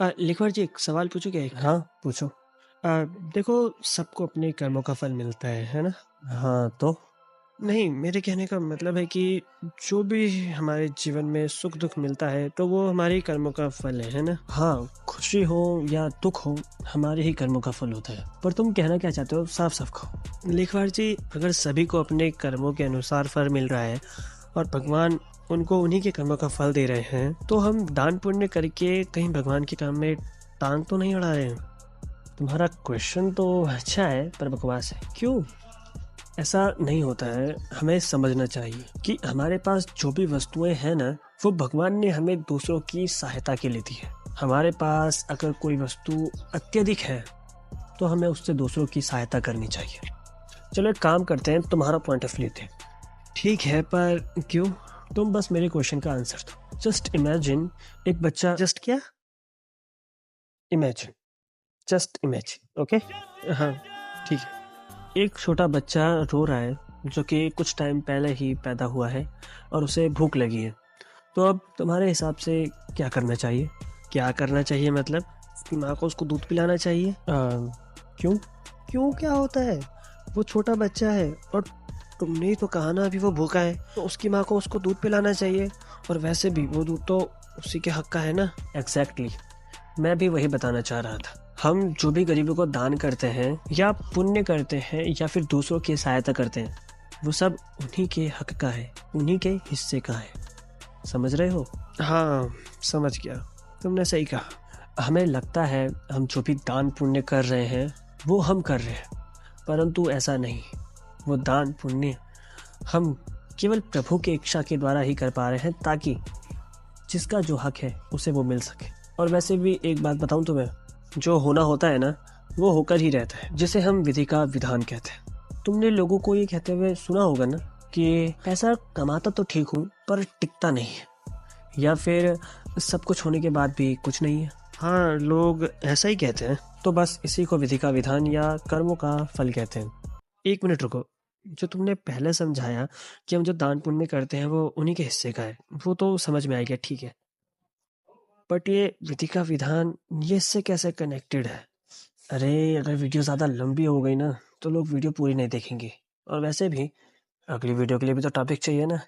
लिखवर जी एक सवाल पूछूँ क्या एक? हाँ, पूछो। देखो सबको अपने कर्मों का फल मिलता है ना? हाँ, तो? नहीं, मेरे कहने का मतलब है कि जो भी हमारे जीवन में सुख-दुःख मिलता है, तो वो हमारे ही कर्मों का फल है ना? हाँ, खुशी हो या दुःख हो, हमारे ही कर्मों का फल होता है। पर तुम कहना क्या चाहते हो? साफ-साफ कहो। लिखवार जी, अगर सभी को अपने कर्मों के अनुसार फल मिल रहा है और भगवान उनको उन्हीं के कर्मों का फल दे रहे हैं, तो हम दान पुण्य करके कहीं भगवान के काम में टांग तो नहीं अड़ा रहे हैं? तुम्हारा क्वेश्चन तो अच्छा है, पर बकवास है। क्यों? ऐसा नहीं होता है, हमें समझना चाहिए कि हमारे पास जो भी वस्तुएं हैं ना, वो भगवान ने हमें दूसरों की सहायता के लिए दी है। हमारे पास अगर कोई वस्तु अत्यधिक है, तो हमें उससे दूसरों की सहायता करनी चाहिए। चलो एक काम करते हैं, तुम्हारा पॉइंट ऑफ व्यू लेते हैं। ठीक है, पर क्यों? तुम बस मेरे क्वेश्चन का आंसर दो। जस्ट इमेजिन एक बच्चा जस्ट क्या? Imagine just imagine okay. हाँ, ठीक है। एक छोटा बच्चा रो रहा है जो कि कुछ टाइम पहले ही पैदा हुआ है और उसे भूख लगी है। तो अब तुम्हारे हिसाब से क्या करना चाहिए? क्या करना चाहिए मतलब? उसकी माँ को उसको दूध पिलाना चाहिए? क्यों? क्यों क्या होता है? वो छोटा बच्चा है और तुमने ही तो कहा ना अभी वो भूखा है, तो उसकी माँ को उसको दूध पिलाना चाहिए। और वैसे भी वो दूध तो उसी के हक का है ना? एग्जैक्टली मैं भी वही बताना चाह रहा था। हम जो भी गरीबों को दान करते हैं या पुण्य करते हैं या फिर दूसरों की सहायता करते हैं, वो सब उन्हीं के हक का है, उन्हीं के हिस्से का है। समझ रहे हो? हाँ, समझ गया। तुमने सही कहा। हमें लगता है हम जो भी दान पुण्य कर रहे हैं वो हम कर रहे हैं, परंतु ऐसा नहीं। वो दान पुण्य हम केवल प्रभु की इच्छा के द्वारा ही कर पा रहे हैं, ताकि जिसका जो हक है उसे वो मिल सके। और वैसे भी एक बात बताऊं तुम्हें, जो होना होता है ना, वो होकर ही रहता है, जिसे हम विधि का विधान कहते हैं। तुमने लोगों को ये कहते हुए सुना होगा ना कि पैसा कमाता तो ठीक हूँ पर टिकता नहीं है, या फिर सब कुछ होने के बाद भी कुछ नहीं है। हाँ, लोग ऐसा ही कहते हैं। तो बस इसी को विधि का विधान या कर्मों का फल कहते हैं। एक मिनट रुको। जो तुमने पहले समझाया कि हम जो दान पुण्य करते हैं वो उन्हीं के हिस्से का है, वो तो समझ में आ गया, ठीक है। बट ये विधि का विधान, ये इससे कैसे कनेक्टेड है? अरे अगर वीडियो ज़्यादा लंबी हो गई ना, तो लोग वीडियो पूरी नहीं देखेंगे। और वैसे भी अगली वीडियो के लिए भी तो टॉपिक चाहिए ना।